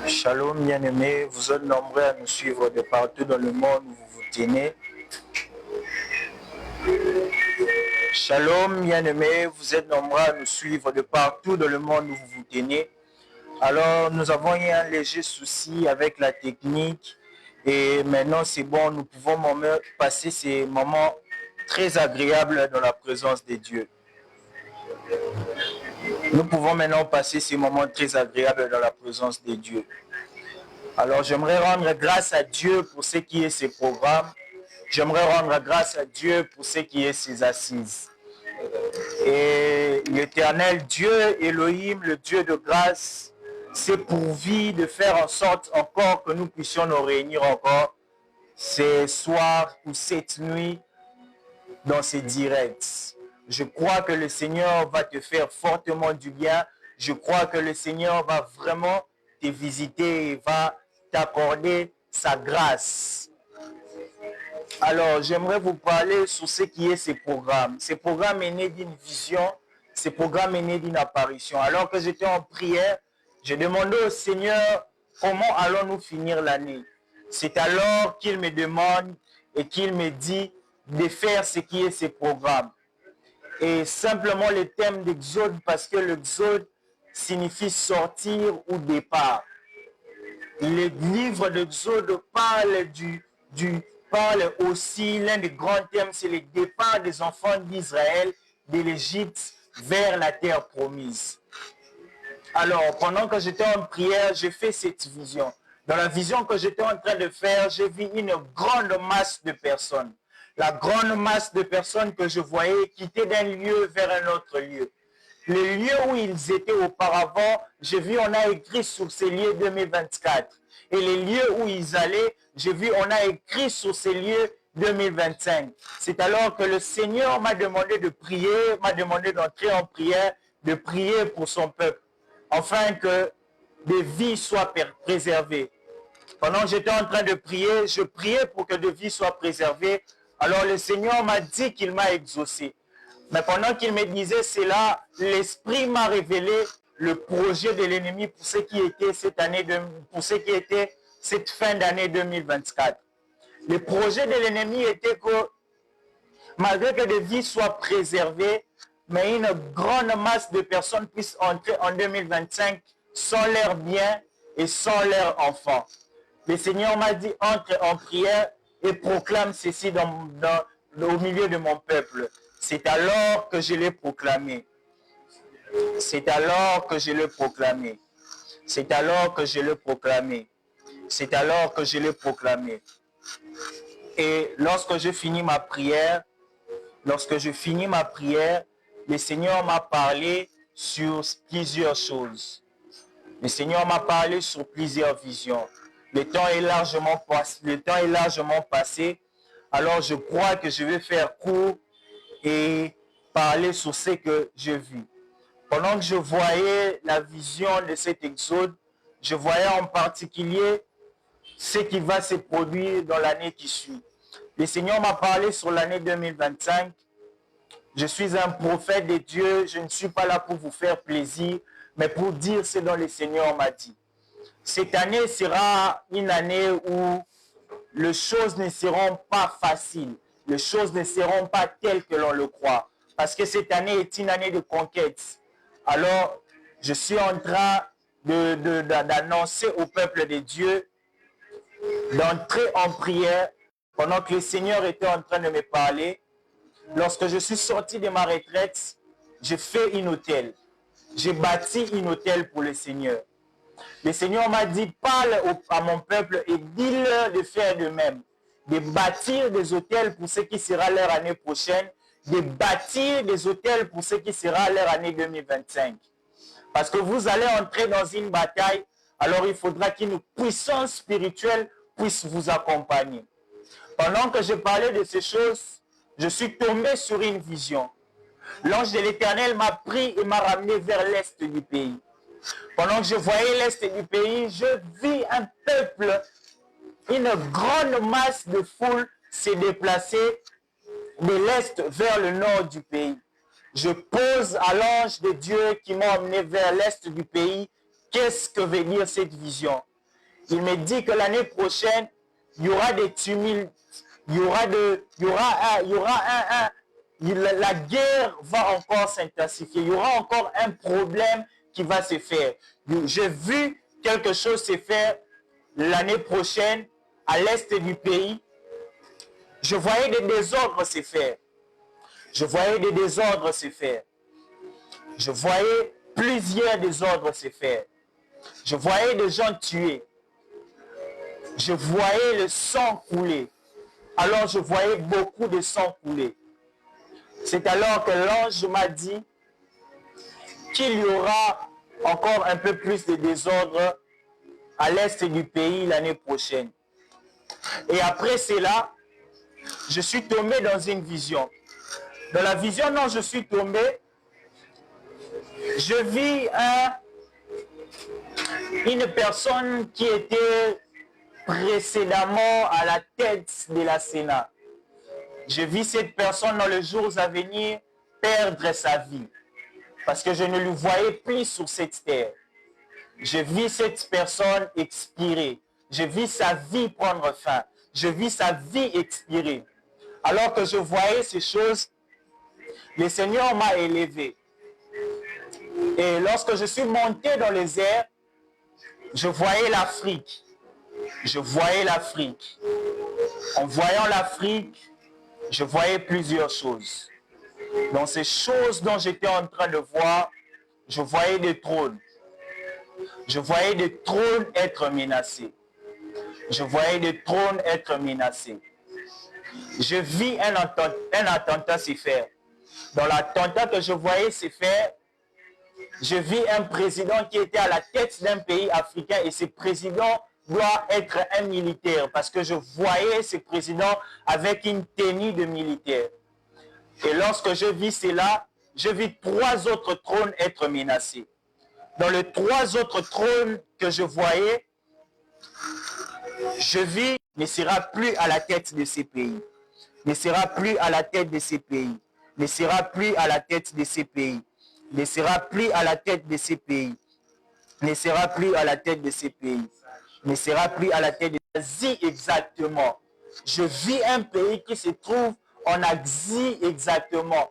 Shalom bien-aimés, vous êtes nombreux à nous suivre de partout dans le monde où vous vous tenez. Shalom bien-aimés, vous êtes nombreux à nous suivre de partout dans le monde où vous vous tenez. Alors nous avons eu un léger souci avec la technique et maintenant c'est bon, nous pouvons passer ces moments très agréables dans la présence de Dieu. Nous pouvons maintenant passer ces moments très agréables dans la présence de Dieu. Alors j'aimerais rendre grâce à Dieu pour ce qui est ses programmes. J'aimerais rendre grâce à Dieu pour ce qui est ses assises. Et l'éternel Dieu, Elohim, le Dieu de grâce, s'est pourvu de faire en sorte encore que nous puissions nous réunir encore ces soirs ou cette nuit dans ces directs. Je crois que le Seigneur va te faire fortement du bien. Je crois que le Seigneur va vraiment te visiter et va t'accorder sa grâce. Alors, j'aimerais vous parler sur ce qui est ces programmes. Ces programmes est né d'une vision, ces programmes est né d'une apparition. Alors que j'étais en prière, j'ai demandé au Seigneur comment allons-nous finir l'année. C'est alors qu'il me demande et qu'il me dit de faire ce qui est ces programmes. Et simplement le thème d'Exode, parce que l'Exode signifie sortir ou départ. Le livre d'Exode parle aussi, l'un des grands thèmes, c'est le départ des enfants d'Israël de l'Égypte vers la terre promise. Alors, pendant que j'étais en prière, j'ai fait cette vision. Dans la vision que j'étais en train de faire, j'ai vu une grande masse de personnes. La grande masse de personnes que je voyais quitter d'un lieu vers un autre lieu. Les lieux où ils étaient auparavant, j'ai vu, on a écrit sur ces lieux 2024. Et les lieux où ils allaient, j'ai vu, on a écrit sur ces lieux 2025. C'est alors que le Seigneur m'a demandé de prier, m'a demandé d'entrer en prière, de prier pour son peuple, afin que des vies soient préservées. Pendant que j'étais en train de prier, je priais pour que des vies soient préservées. Alors le Seigneur m'a dit qu'il m'a exaucé. Mais pendant qu'il me disait cela, l'Esprit m'a révélé le projet de l'ennemi pour ce qui était cette année, pour ce qui était cette fin d'année 2024. Le projet de l'ennemi était que, malgré que des vies soient préservées, mais une grande masse de personnes puissent entrer en 2025 sans leurs biens et sans leurs enfants. Le Seigneur m'a dit, entre en prière et proclame ceci au milieu de mon peuple. C'est alors que je l'ai proclamé. C'est alors que je l'ai proclamé. C'est alors que je l'ai proclamé. C'est alors que je l'ai proclamé. Et lorsque je finis ma prière, le Seigneur m'a parlé sur plusieurs choses. Le Seigneur m'a parlé sur plusieurs visions. Le temps est largement passé. Alors je crois que je vais faire court et parler sur ce que j'ai vu. Pendant que je voyais la vision de cet exode, je voyais en particulier ce qui va se produire dans l'année qui suit. Le Seigneur m'a parlé sur l'année 2025. Je suis un prophète de Dieu, je ne suis pas là pour vous faire plaisir, mais pour dire ce dont le Seigneur m'a dit. Cette année sera une année où les choses ne seront pas faciles, les choses ne seront pas telles que l'on le croit, parce que cette année est une année de conquête. Alors, je suis en train d'annoncer au peuple de Dieu d'entrer en prière pendant que le Seigneur était en train de me parler. Lorsque je suis sorti de ma retraite, j'ai fait un hôtel. J'ai bâti un hôtel pour le Seigneur. Le Seigneur m'a dit, parle à mon peuple et dis-leur de faire de même. De bâtir des hôtels pour ce qui sera leur année prochaine. De bâtir des hôtels pour ce qui sera leur année 2025. Parce que vous allez entrer dans une bataille, alors il faudra qu'une puissance spirituelle puisse vous accompagner. Pendant que je parlais de ces choses, je suis tombé sur une vision. L'ange de l'Éternel m'a pris et m'a ramené vers l'est du pays. Pendant que je voyais l'est du pays, je vis un peuple, une grande masse de foule s'est déplacée de l'est vers le nord du pays. Je pose à l'ange de Dieu qui m'a emmené vers l'est du pays, qu'est-ce que veut dire cette vision? Il me dit que l'année prochaine, il y aura des tumultes, la guerre va encore s'intensifier, il y aura encore un problème qui va se faire. J'ai vu quelque chose se faire l'année prochaine à l'est du pays. Je voyais des désordres se faire. Je voyais des désordres se faire. Je voyais plusieurs désordres se faire. Je voyais des gens tués. Je voyais le sang couler. Alors je voyais beaucoup de sang couler. C'est alors que l'ange m'a dit qu'il y aura encore un peu plus de désordre à l'est du pays l'année prochaine. Et après cela, je suis tombé dans une vision. Dans la vision dont je suis tombé, je vis une personne qui était précédemment à la tête de la Sénat. Je vis cette personne dans les jours à venir perdre sa vie parce que je ne le voyais plus sur cette terre. Je vis cette personne expirer. Je vis sa vie prendre fin. Je vis sa vie expirer. Alors que je voyais ces choses, le Seigneur m'a élevé. Et lorsque je suis monté dans les airs, je voyais l'Afrique. Je voyais l'Afrique. En voyant l'Afrique, je voyais plusieurs choses. Dans ces choses dont j'étais en train de voir, je voyais des trônes. Je voyais des trônes être menacés. Je voyais des trônes être menacés. Je vis un attentat se faire. Dans l'attentat que je voyais se faire, je vis un président qui était à la tête d'un pays africain et ce président doit être un militaire parce que je voyais ce président avec une tenue de militaire. Et lorsque je vis cela, je vis 3 autres trônes être menacés. Dans les 3 autres trônes que je voyais, je vis ne sera plus à la tête de ces pays. Ne sera plus à la tête de ces pays. Ne sera plus à la tête de ces pays. Ne sera plus à la tête de ces pays. Ne sera plus à la tête de ces pays. Ne sera plus à la tête de l'Asie exactement. Je vis un pays qui se trouve en Asie exactement.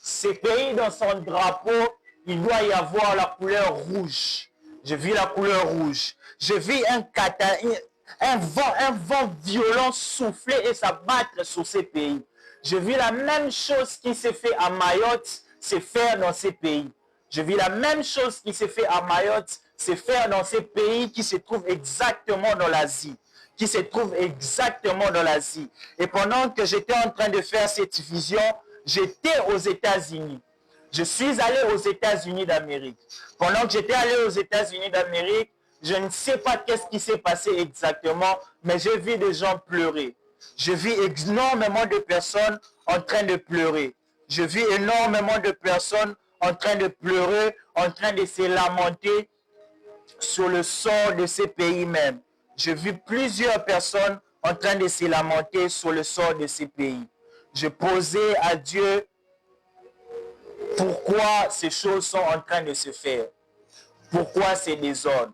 Ce pays, dans son drapeau, il doit y avoir la couleur rouge. Je vis la couleur rouge. Je vis un vent violent souffler et s'abattre sur ces pays. Je vis la même chose qui s'est fait à Mayotte, se faire dans ces pays. Je vis la même chose qui s'est fait à Mayotte, se faire dans ces pays qui se trouvent exactement dans l'Asie. Qui se trouvent exactement dans l'Asie. Et pendant que j'étais en train de faire cette vision, j'étais aux États-Unis. Je suis allé aux États-Unis d'Amérique. Pendant que j'étais allé aux États-Unis d'Amérique, je ne sais pas qu'est-ce qui s'est passé exactement, mais j'ai vu des gens pleurer. Je vis énormément de personnes en train de pleurer. Je vis énormément de personnes en train de pleurer, en train de se lamenter sur le sort de ces pays même. Je vis plusieurs personnes en train de se lamenter sur le sort de ces pays. Je posais à Dieu pourquoi ces choses sont en train de se faire. Pourquoi ces désordres?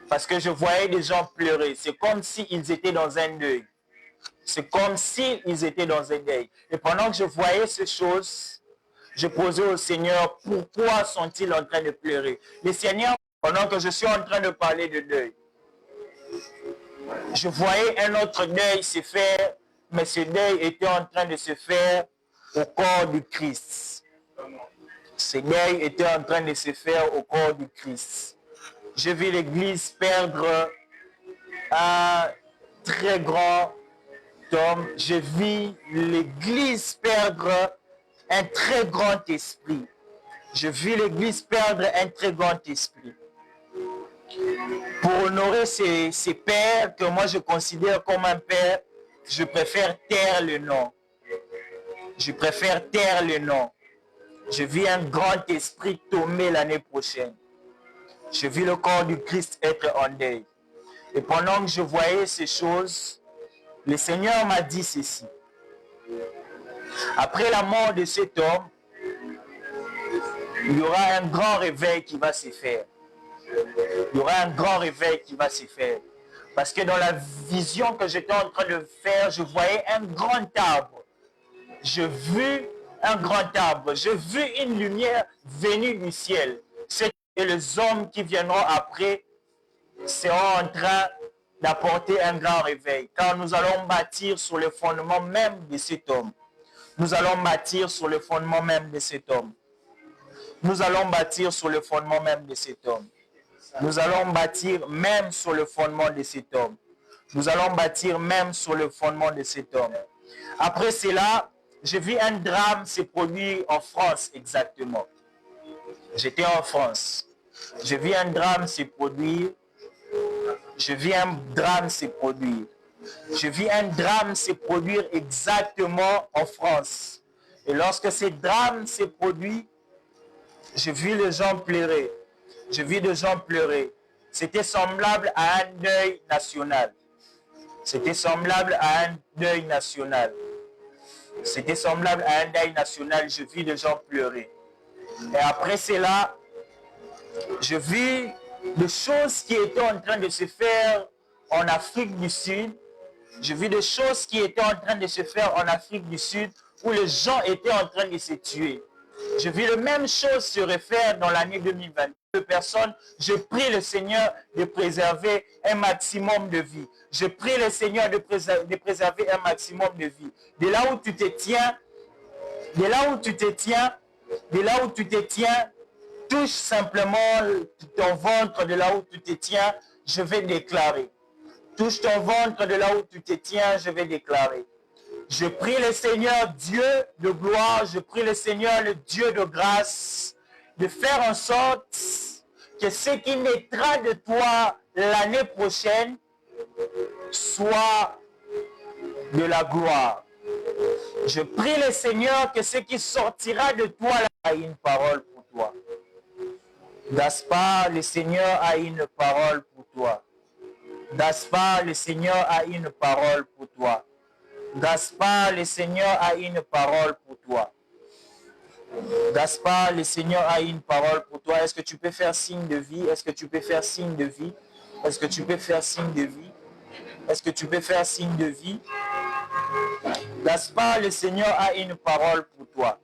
Parce que je voyais des gens pleurer. C'est comme s'ils étaient dans un deuil. C'est comme s'ils étaient dans un deuil. Et pendant que je voyais ces choses, je posais au Seigneur, pourquoi sont-ils en train de pleurer? Le Seigneur, pendant que je suis en train de parler de deuil, je voyais un autre deuil se faire, mais ce deuil était en train de se faire au corps du Christ. Ce deuil était en train de se faire au corps du Christ. Je vis l'Église perdre un très grand homme. Je vis l'Église perdre un très grand esprit. Je vis l'Église perdre un très grand esprit. Pour honorer ces pères que moi je considère comme un père, je préfère taire le nom. Je préfère taire le nom. Je vis un grand esprit tomber l'année prochaine. Je vis le corps du Christ être en deuil. Et pendant que je voyais ces choses, le Seigneur m'a dit ceci. Après la mort de cet homme, il y aura un grand réveil qui va se faire. Il y aura un grand réveil qui va se faire. Parce que dans la vision que j'étais en train de faire, je voyais un grand arbre. Je vis un grand arbre. Je vis une lumière venue du ciel. C'est que les hommes qui viendront après seront en train d'apporter un grand réveil. Car nous allons bâtir sur le fondement même de cet homme. Nous allons bâtir sur le fondement même de cet homme. Nous allons bâtir sur le fondement même de cet homme. Nous allons bâtir même sur le fondement de cet homme. Nous allons bâtir même sur le fondement de cet homme. Après cela, j'ai vu un drame se produire en France exactement. J'étais en France. J'ai vu un drame se produire. Je vis un drame se produire. Je vis un drame se produire exactement en France. Et lorsque ce drame se produit, je vis les gens pleurer. Je vis des gens pleurer. C'était semblable à un deuil national. C'était semblable à un deuil national. C'était semblable à un deuil national. Je vis des gens pleurer. Et après cela, je vis des choses qui étaient en train de se faire en Afrique du Sud. Je vis des choses qui étaient en train de se faire en Afrique du Sud où les gens étaient en train de se tuer. Je vis la même chose se refaire dans l'année 2022. Personnes, je prie le Seigneur de préserver un maximum de vie. Je prie le Seigneur de préserver un maximum de vie. De là où tu te tiens, de là où tu te tiens, de là où tu te tiens, touche simplement ton ventre de là où tu te tiens, je vais déclarer. Touche ton ventre de là où tu te tiens, je vais déclarer. Je prie le Seigneur Dieu de gloire, je prie le Seigneur le Dieu de grâce, de faire en sorte que ce qui naîtra de toi l'année prochaine soit de la gloire. Je prie le Seigneur que ce qui sortira de toi a une parole pour toi. Gaspard, le Seigneur a une parole pour toi. Gaspard, le Seigneur a une parole pour toi. Gaspard, le Seigneur a une parole pour toi. Gaspard, le Seigneur a une parole pour toi. Est-ce que tu peux faire signe de vie? Est-ce que tu peux faire signe de vie? Est-ce que tu peux faire signe de vie? Est-ce que tu peux faire signe de vie? Gaspard, le Seigneur a une parole pour toi.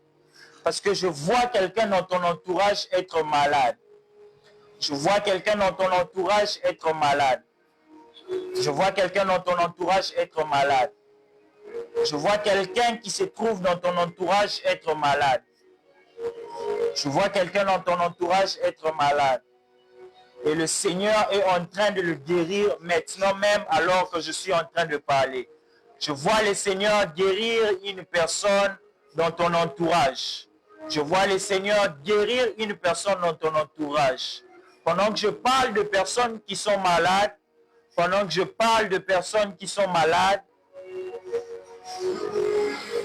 Parce que je vois quelqu'un dans ton entourage être malade. Je vois quelqu'un dans ton entourage être malade. Je vois quelqu'un dans ton entourage être malade. Je vois quelqu'un qui se trouve dans ton entourage être malade. Je vois quelqu'un dans ton entourage être malade. Et le Seigneur est en train de le guérir maintenant même alors que je suis en train de parler. Je vois le Seigneur guérir une personne dans ton entourage. Je vois le Seigneur guérir une personne dans ton entourage. Pendant que je parle de personnes qui sont malades, pendant que je parle de personnes qui sont malades,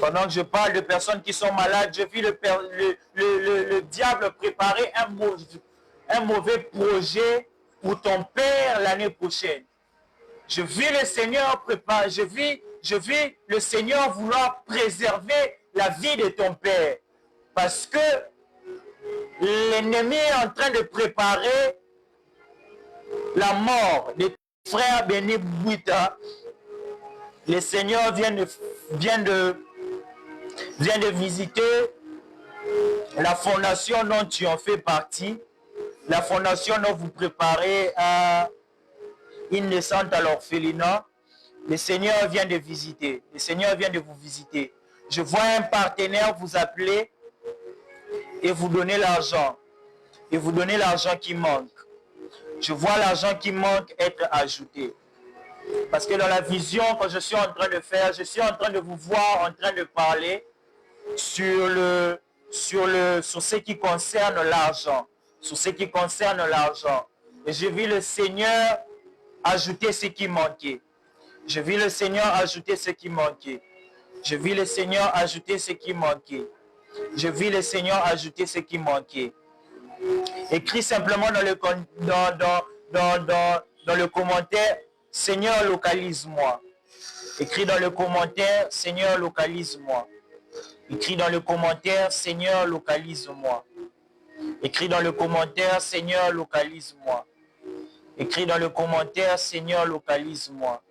pendant que je parle de personnes qui sont malades, je vis le diable préparer un mauvais projet pour ton père l'année prochaine. Je vis le Seigneur préparer, je vis le Seigneur vouloir préserver la vie de ton père. Parce que l'ennemi est en train de préparer la mort de ton frère Béni Bouita. Le Seigneur vient de visiter la fondation dont tu en fais partie, la fondation dont vous préparez à une naissance à l'orphelinat. Le Seigneur vient de visiter, le Seigneur vient de vous visiter. Je vois un partenaire vous appeler et vous donner l'argent, et vous donner l'argent qui manque. Je vois l'argent qui manque être ajouté. Parce que dans la vision que je suis en train de faire, je suis en train de vous voir en train de parler sur ce qui concerne l'argent. Sur ce qui concerne l'argent. Et je vis le Seigneur ajouter ce qui manquait. Je vis le Seigneur ajouter ce qui manquait. Je vis le Seigneur ajouter ce qui manquait. Je vis le Seigneur ajouter ce qui manquait. Écris simplement dans le commentaire, Seigneur, localise-moi. Écris dans le commentaire, Seigneur, localise-moi. Écris dans le commentaire, Seigneur, localise-moi. Écris dans le commentaire, Seigneur, localise-moi. Écris dans le commentaire, Seigneur, localise-moi.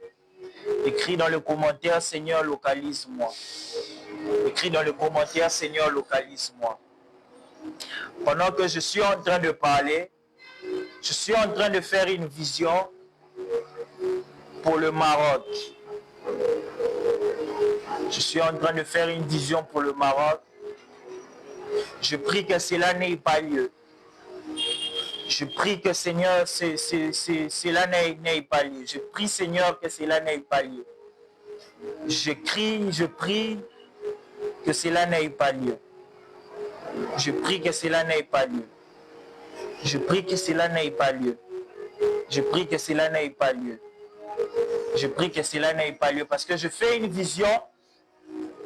Écris dans le commentaire, Seigneur, localise-moi. Écris dans le commentaire, Seigneur, localise-moi. Pendant que je suis en train de parler, je suis en train de faire une vision pour le Maroc. Je suis en train de faire une vision pour le Maroc. Je prie que cela n'ait pas lieu. Je prie que Seigneur, cela n'ait pas lieu. Je prie Seigneur que cela n'ait pas lieu. Je prie que cela n'ait pas lieu. Je prie que cela n'ait pas lieu. Je prie que cela n'ait pas lieu. Je prie que cela n'ait pas lieu. Je prie que cela n'ait pas lieu parce que je fais une vision.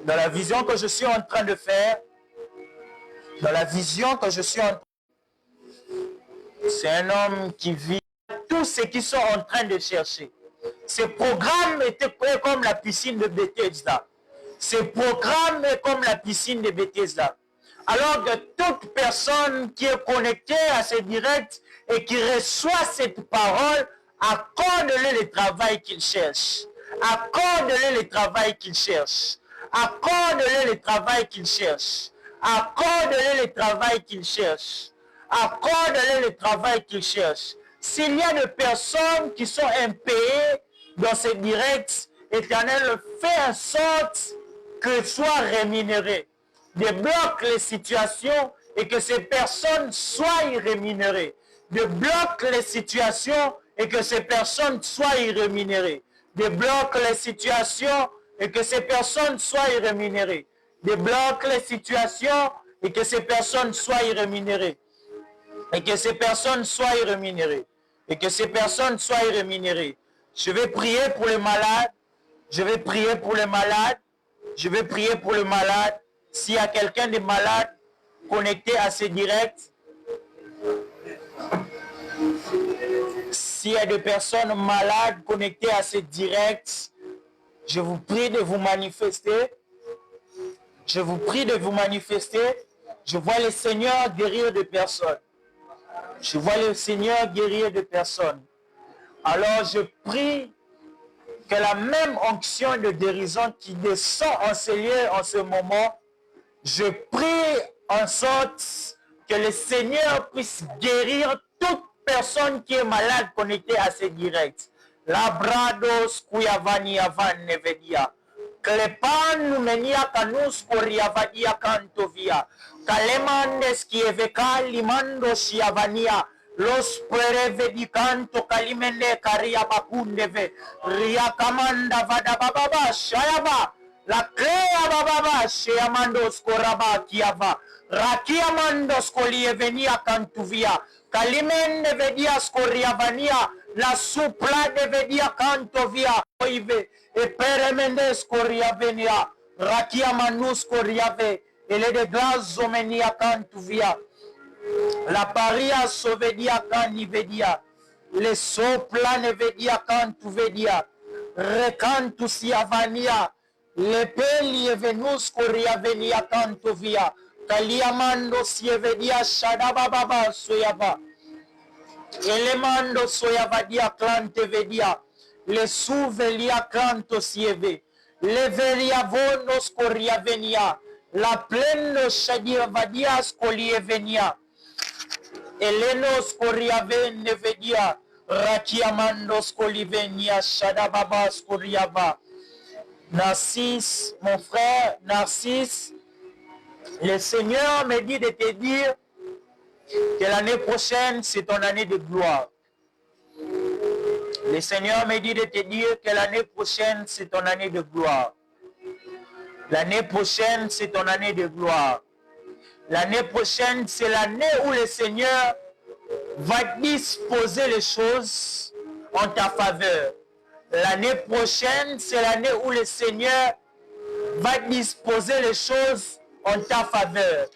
Dans la vision que je suis en train de faire, dans la vision que je suis en train de faire, c'est un homme qui vit tous ceux qui sont en train de chercher. Ce programme était comme la piscine de Bethesda. Ce programme est comme la piscine de Bethesda. Alors que toute personne qui est connectée à ce direct et qui reçoit cette parole, accorde-le le travail qu'il cherche. Accorde-le le travail qu'il cherche. Accorde-le le travail qu'il cherche. Accorde-le le travail qu'il cherche. Accorde-le le travail qu'il cherche. S'il y a des personnes qui sont impayées dans ce direct, Éternel, fais en sorte que soient rémunérées. Débloque les situations et que ces personnes soient rémunérées. Débloque les situations et que ces personnes soient rémunérées. Débloque les situations et que ces personnes soient rémunérées. Débloque les situations et que ces personnes soient rémunérées. Et que ces personnes soient rémunérées. Et que ces personnes soient rémunérées. Je vais prier pour les malades. Je vais prier pour les malades. Je vais prier pour les malades. S'il y a quelqu'un de malade connecté à ce direct, s'il y a des personnes malades connectées à ce direct, je vous prie de vous manifester. Je vous prie de vous manifester. Je vois le Seigneur guérir des personnes. Je vois le Seigneur guérir des personnes. Alors je prie que la même onction de guérison qui descend en ce lieu en ce moment, je prie en sorte que le Seigneur puisse guérir toute personne qui est malade connectée à ce direct. Labrados kuyavani avan nevedia. Klepan menia kanus koriavadia kantovia. Kalemandes kieveka limando shiavania. Los prevedi canto kalimene karia bakundeve. Ria kamanda vadababa shayaba. La crea bababa sheamandos koraba kiava. Rakia mandos kolievenia kantuvia. Kalimende vedia skoriavania. La supla de vedia cantovia. Oive. E peremendes koriavenia. Rakia manus koriave. Ele de glazo menia cantuvia. La paria sovedia canivedia. Le sopla nevedia cantuvedia. Recantu siavania. Le peli venus coriavenia cantuvia. Kaliamando sievedia shadababa soyava. Elemando soyavadia clantevedia. Le suvelia canto sieve. Le velia vonos coriavenia. La pleno shadiavadia scolievenia. Elenos coriaven nevedia. Rakiamandos colivenia shadababa scoriava. Narcisse, mon frère, Narcisse, le Seigneur me dit de te dire que l'année prochaine, c'est ton année de gloire. Le Seigneur me dit de te dire que l'année prochaine, c'est ton année de gloire. L'année prochaine, c'est ton année de gloire. L'année prochaine, c'est l'année où le Seigneur va disposer les choses en ta faveur. L'année prochaine, c'est l'année où le Seigneur va disposer les choses en ta faveur.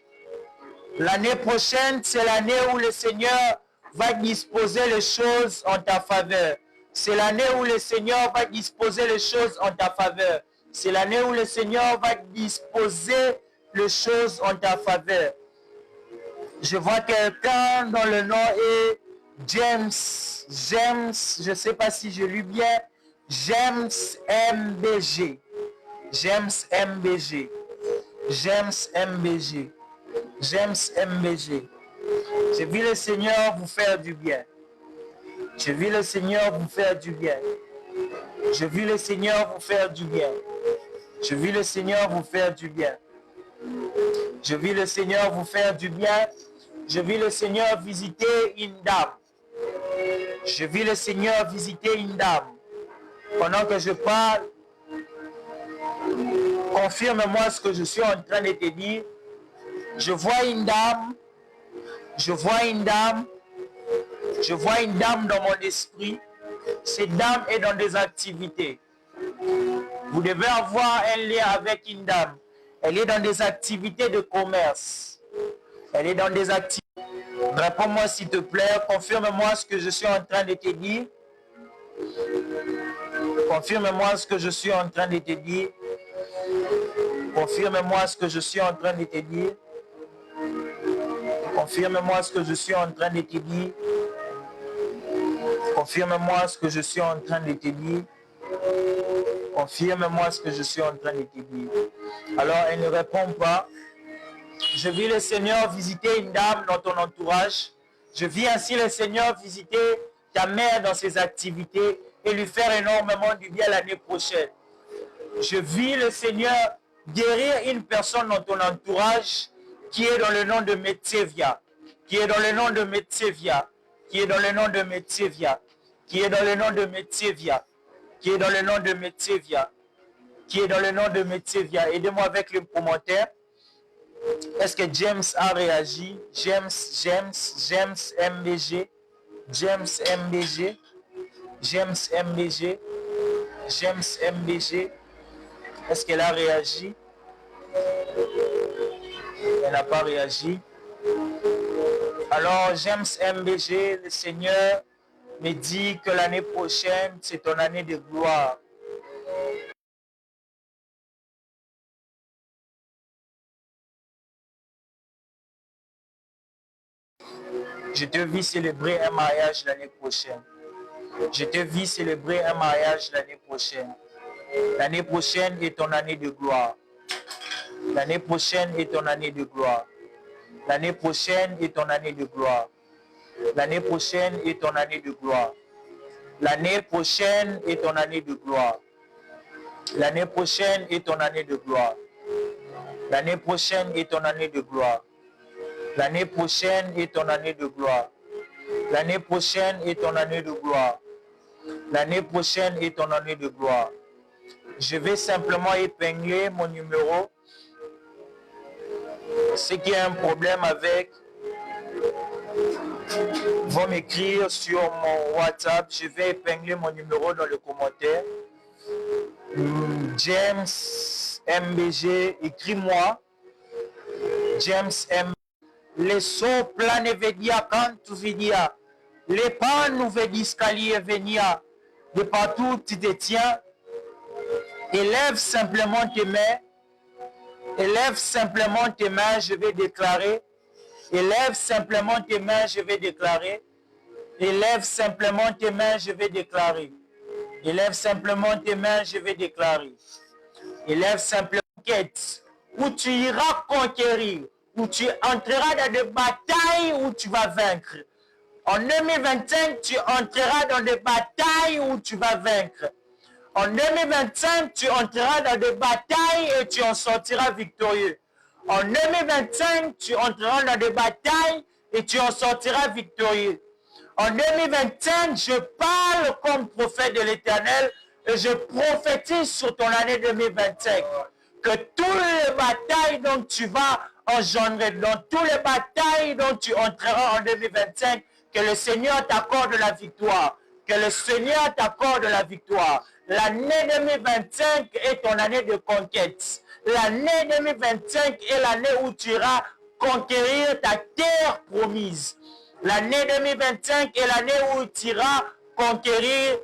L'année prochaine, c'est l'année où le Seigneur va disposer les choses en ta faveur. C'est l'année où le Seigneur va disposer les choses en ta faveur. C'est l'année où le Seigneur va disposer les choses en ta faveur. Je vois quelqu'un dont le nom est James, je ne sais pas si je lis bien, James MBG. James MBG. James MBG. James MBG. J'ai vu le Seigneur vous faire du bien. J'ai vu le Seigneur vous faire du bien. J'ai vu le Seigneur vous faire du bien. J'ai vu le Seigneur vous faire du bien. Je vis le Seigneur vous faire du bien. Je vis le Seigneur visiter une dame. Je vis le Seigneur visiter une dame. Pendant que je parle, confirme-moi ce que je suis en train de te dire. Je vois une dame. Je vois une dame. Je vois une dame dans mon esprit. Cette dame est dans des activités. Vous devez avoir un lien avec une dame. Elle est dans des activités de commerce. Elle est dans des activités. Réponds-moi s'il te plaît. Confirme-moi ce que je suis en train de te dire. Confirme-moi ce que je suis en train de te dire. Confirme-moi ce que je suis en train de te dire. Confirme-moi ce que je suis en train de te dire. Confirme-moi ce que je suis en train de te dire. Confirme-moi ce que je suis en train de te dire. Alors, elle ne répond pas. Je vis le Seigneur visiter une dame dans ton entourage. Je vis ainsi le Seigneur visiter ta mère dans ses activités et lui faire énormément du bien l'année prochaine. Je vis le Seigneur guérir une personne dans ton entourage qui est dans le nom de Metsevia, qui est dans le nom de Metsevia, qui est dans le nom de Metsevia, qui est dans le nom de Metsevia, qui est dans le nom de Metsevia, qui est dans le nom de Metsevia. Aidez-moi avec le commentaire. Est-ce que James a réagi? James MBG, James MBG, James MBG, James MBG. Est-ce qu'elle a réagi? Elle n'a pas réagi. Alors, James MBG, le Seigneur me dit que l'année prochaine, c'est ton année de gloire. Je te vis célébrer un mariage l'année prochaine. Je te vis célébrer un mariage l'année prochaine. L'année prochaine est ton année de gloire. L'année prochaine est ton année de gloire. L'année prochaine est ton année de gloire. L'année prochaine est ton année de gloire. L'année prochaine est ton année de gloire. L'année prochaine est ton année de gloire. L'année prochaine est ton année de gloire. L'année prochaine est ton année de gloire. L'année prochaine est ton année de gloire. L'année prochaine est ton année de gloire. Je vais simplement épingler mon numéro. Ceux qui ont un problème avec vont m'écrire sur mon WhatsApp. Je vais épingler mon numéro dans le commentaire. James MBG, écris-moi. James M. Les sauts plane vedia quand tu vidia. Les pas nous vediscalier venia. De partout tu te tiens. Élève simplement tes mains. Élève simplement tes mains, je vais déclarer. Élève simplement tes mains, je vais déclarer. Élève simplement tes mains, je vais déclarer. Élève simplement tes mains, je vais déclarer. Élève simplement quête où tu iras conquérir, où tu entreras dans des batailles où tu vas vaincre. En 2025, tu entreras dans des batailles où tu vas vaincre. En 2025, tu entreras dans des batailles et tu en sortiras victorieux. En 2025, tu entreras dans des batailles et tu en sortiras victorieux. En 2025, je parle comme prophète de l'Éternel et je prophétise sur ton année 2025 que toutes les batailles dont tu vas engendrer, dans toutes les batailles dont tu entreras en 2025, que le Seigneur t'accorde la victoire. Que le Seigneur t'accorde la victoire. L'année 2025 est ton année de conquête. L'année 2025 est l'année où tu iras conquérir ta terre promise. L'année 2025 est l'année où tu iras conquérir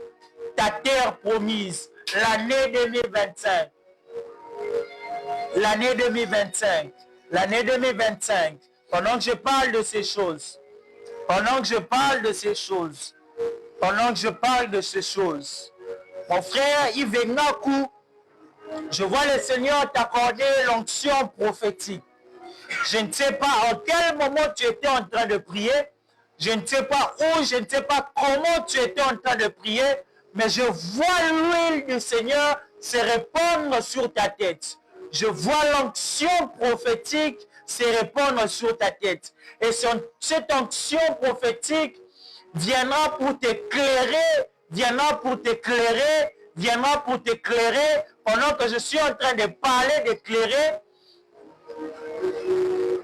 ta terre promise. L'année 2025. L'année 2025. L'année 2025. Pendant que je parle de ces choses. Pendant que je parle de ces choses. Pendant que je parle de ces choses. Mon frère Yves Ngakou, je vois le Seigneur t'accorder l'onction prophétique. Je ne sais pas en quel moment tu étais en train de prier. Je ne sais pas où, je ne sais pas comment tu étais en train de prier. Mais je vois l'huile du Seigneur se répandre sur ta tête. Je vois l'onction prophétique se répandre sur ta tête. Et cette onction prophétique viendra pour t'éclairer, viendra pour t'éclairer, viendra pour t'éclairer. Pendant que je suis en train de parler d'éclairer,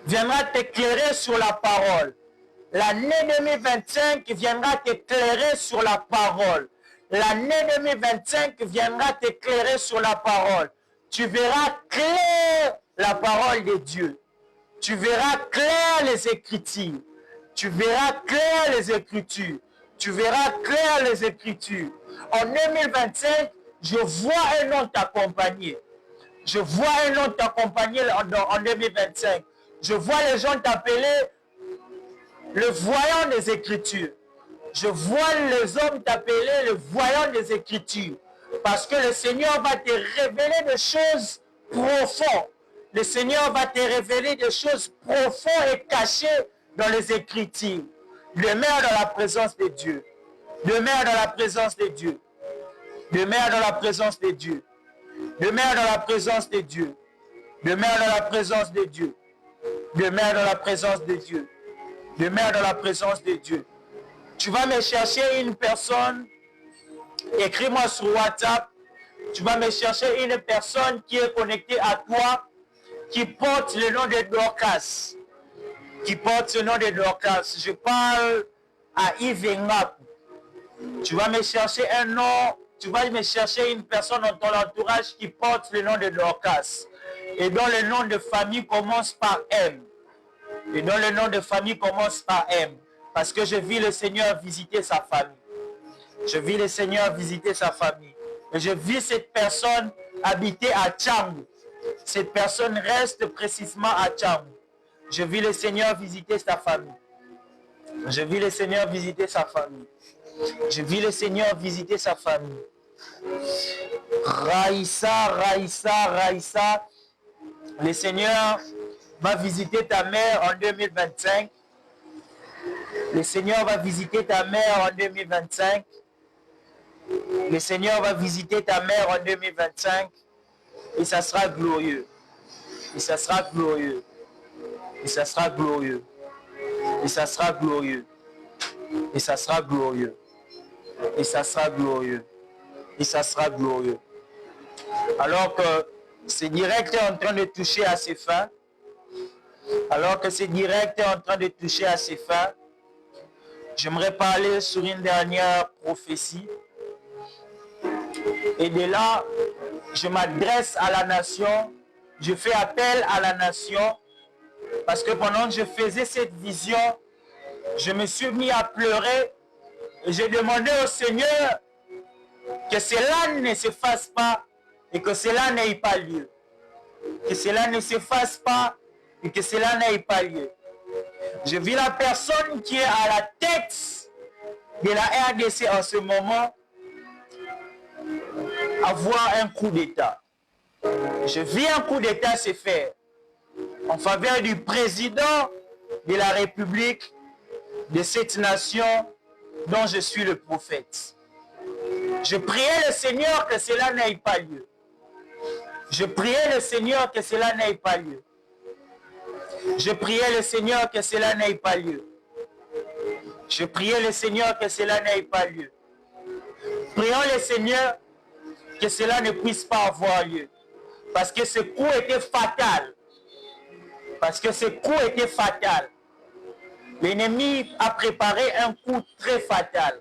viendra t'éclairer sur la parole. L'année 2025 viendra t'éclairer sur la parole. L'année 2025 viendra t'éclairer sur la parole. Tu verras clair la parole de Dieu. Tu verras clair les Écritures. Tu verras clair les Écritures. Tu verras clair les Écritures. En 2025, je vois un nom t'accompagner. Je vois un nom t'accompagner en 2025. Je vois les gens t'appeler le voyant des Écritures. Je vois les hommes t'appeler le voyant des Écritures. Parce que le Seigneur va te révéler des choses profondes. Le Seigneur va te révéler des choses profondes et cachées dans les Écritures. Demeure dans la présence de Dieu. Demeure dans la présence de Dieu. Demeure dans la présence de Dieu. Demeure dans la présence de Dieu. Demeure dans la présence de Dieu. Demeure dans la présence de Dieu. Demeure dans la présence de Dieu. Tu vas me chercher une personne. Écris-moi sur WhatsApp. Tu vas me chercher une personne qui est connectée à toi, qui porte le nom de Dorcas. Qui porte le nom de Dorcas. Je parle à Yves Ngakou. Tu vas me chercher un nom. Tu vas me chercher une personne dans ton entourage qui porte le nom de Dorcas. Et dont le nom de famille commence par M. Et dont le nom de famille commence par M. Parce que je vis le Seigneur visiter sa famille. Je vis le Seigneur visiter sa famille. Et je vis cette personne habiter à Tchangou. Cette personne reste précisément à Tchangou. Je vis le Seigneur visiter sa famille. Je vis le Seigneur visiter sa famille. Je vis le Seigneur visiter sa famille. Raïssa, Raïssa, Raïssa. Le Seigneur va visiter ta mère en 2025. Le Seigneur va visiter ta mère en 2025. Le Seigneur va visiter ta mère en 2025. Et ça sera glorieux. Et ça sera glorieux. Et ça sera glorieux. Et ça sera glorieux. Et ça sera glorieux. Et ça sera glorieux. Et ça sera glorieux. Alors que ce direct est en train de toucher à ses fins. Alors que ce direct est en train de toucher à ses fins. J'aimerais parler sur une dernière prophétie. Et de là, je m'adresse à la nation. Je fais appel à la nation. Parce que pendant que je faisais cette vision, je me suis mis à pleurer. Et j'ai demandé au Seigneur que cela ne se fasse pas et que cela n'ait pas lieu. Que cela ne se fasse pas et que cela n'ait pas lieu. Je vis la personne qui est à la tête de la RDC en ce moment avoir un coup d'État. Je vis un coup d'État se faire en faveur du président de la République de cette nation dont je suis le prophète. Je priais le Seigneur que cela n'ait pas lieu. Je priais le Seigneur que cela n'ait pas lieu. Je priais le Seigneur que cela n'ait pas lieu. Je priais le Seigneur que cela n'ait pas lieu. Prions le Seigneur que cela ne puisse pas avoir lieu. Parce que ce coup était fatal. Parce que ce coup était fatal. L'ennemi a préparé un coup très fatal.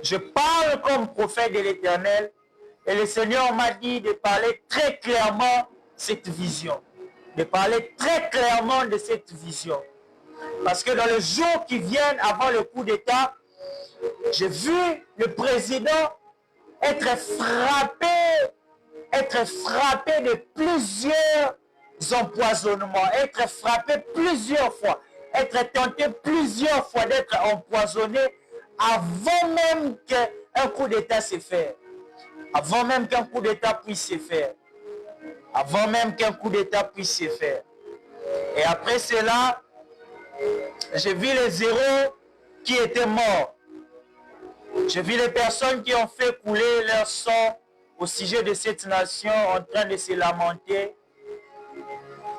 Je parle comme prophète de l'Éternel et le Seigneur m'a dit de parler très clairement cette vision. de parler très clairement de cette vision. Parce que dans les jours qui viennent avant le coup d'État, j'ai vu le président être frappé de plusieurs empoisonnements, être frappé plusieurs fois, être tenté plusieurs fois d'être empoisonné avant même qu'un coup d'État se fasse. Avant même qu'un coup d'État puisse se faire. Avant même qu'un coup d'État puisse se faire. Et après cela, j'ai vu les héros qui étaient morts. J'ai vu les personnes qui ont fait couler leur sang au sujet de cette nation en train de se lamenter.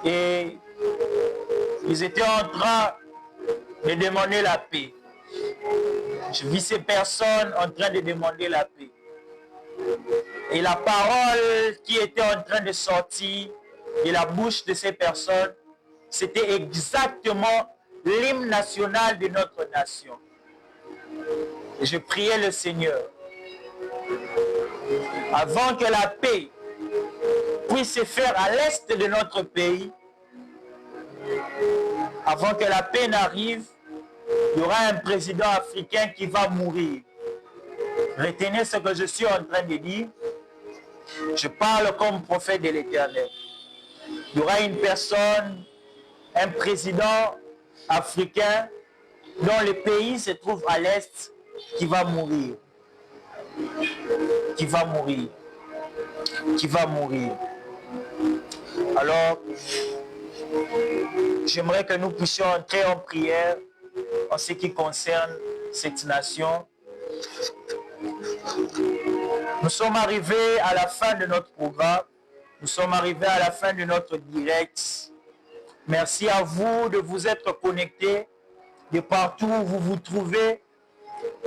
Et ils étaient en train de demander la paix. J'ai vu ces personnes en train de demander la paix. Et la parole qui était en train de sortir de la bouche de ces personnes, c'était exactement l'hymne national de notre nation. Et je priais le Seigneur, avant que la paix puisse se faire à l'est de notre pays, avant que la paix n'arrive, il y aura un président africain qui va mourir. Retenez ce que je suis en train de dire. Je parle comme prophète de l'Éternel. Il y aura une personne, un président africain dont le pays se trouve à l'est qui va mourir. Qui va mourir. Qui va mourir. Alors, j'aimerais que nous puissions entrer en prière en ce qui concerne cette nation. Nous sommes arrivés à la fin de notre programme. Nous sommes arrivés à la fin de notre direct. Merci à vous de vous être connectés de partout où vous vous trouvez.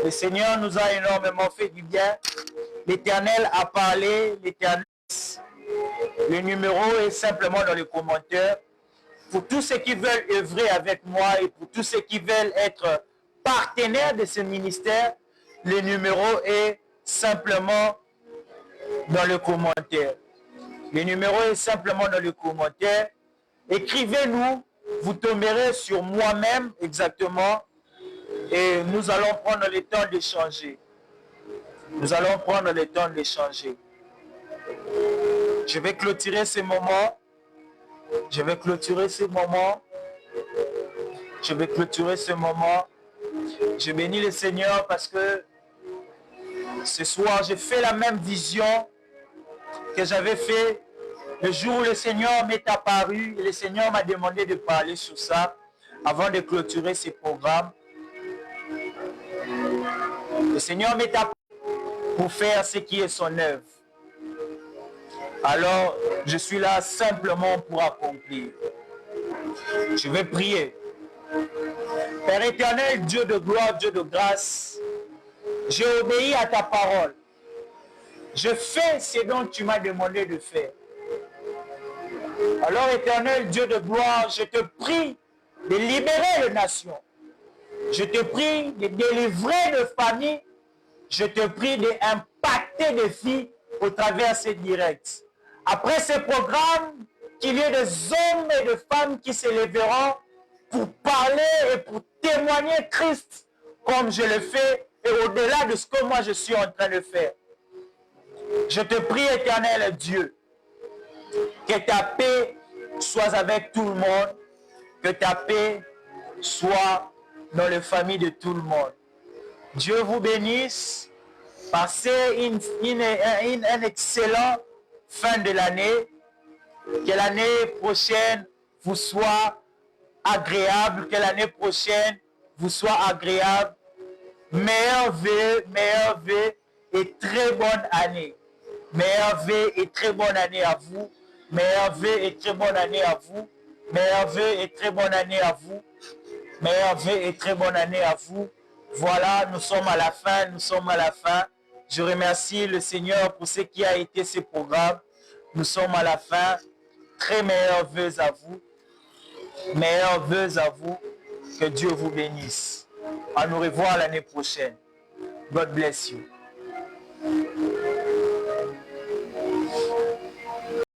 Le Seigneur nous a énormément fait du bien. L'Éternel a parlé. L'Éternel. Le numéro est simplement dans les commentaires. Pour tous ceux qui veulent œuvrer avec moi et pour tous ceux qui veulent être partenaires de ce ministère, le numéro est simplement dans le commentaire. Le numéro est simplement dans le commentaire. Écrivez-nous, vous tomberez sur moi-même exactement et nous allons prendre le temps d'échanger. Nous allons prendre le temps d'échanger. Je vais clôturer ce moment. Je vais clôturer ce moment. Je vais clôturer ce moment. Je bénis le Seigneur parce que ce soir, j'ai fait la même vision que j'avais fait le jour où le Seigneur m'est apparu. Et le Seigneur m'a demandé de parler sur ça avant de clôturer ce programme. Le Seigneur m'est apparu pour faire ce qui est son œuvre. Alors, je suis là simplement pour accomplir. Je vais prier. Père éternel, Dieu de gloire, Dieu de grâce, j'ai obéi à ta parole. Je fais ce dont tu m'as demandé de faire. Alors, éternel, Dieu de gloire, je te prie de libérer les nations. Je te prie de délivrer les familles. Je te prie d'impacter des filles au travers de ces directs. Après ce programme, qu'il y ait des hommes et des femmes qui se lèveront pour parler et pour témoigner Christ comme je le fais et au-delà de ce que moi je suis en train de faire. Je te prie, éternel Dieu, que ta paix soit avec tout le monde, que ta paix soit dans les familles de tout le monde. Dieu vous bénisse. Passez un excellent fin de l'année. Que l'année prochaine vous soit agréable. Que l'année prochaine vous soit agréable. Meilleurs vœux et très bonne année. Meilleurs vœux et très bonne année à vous. Meilleurs vœux et très bonne année à vous. Meilleurs vœux et très bonne année à vous. Meilleurs vœux et très bonne année à vous. Voilà, nous sommes à la fin, nous sommes à la fin. Je remercie le Seigneur pour ce qui a été ce programme. Nous sommes à la fin. Très meilleurs vœux à vous. Meilleurs vœux à vous. Que Dieu vous bénisse. À nous revoir l'année prochaine. God bless you.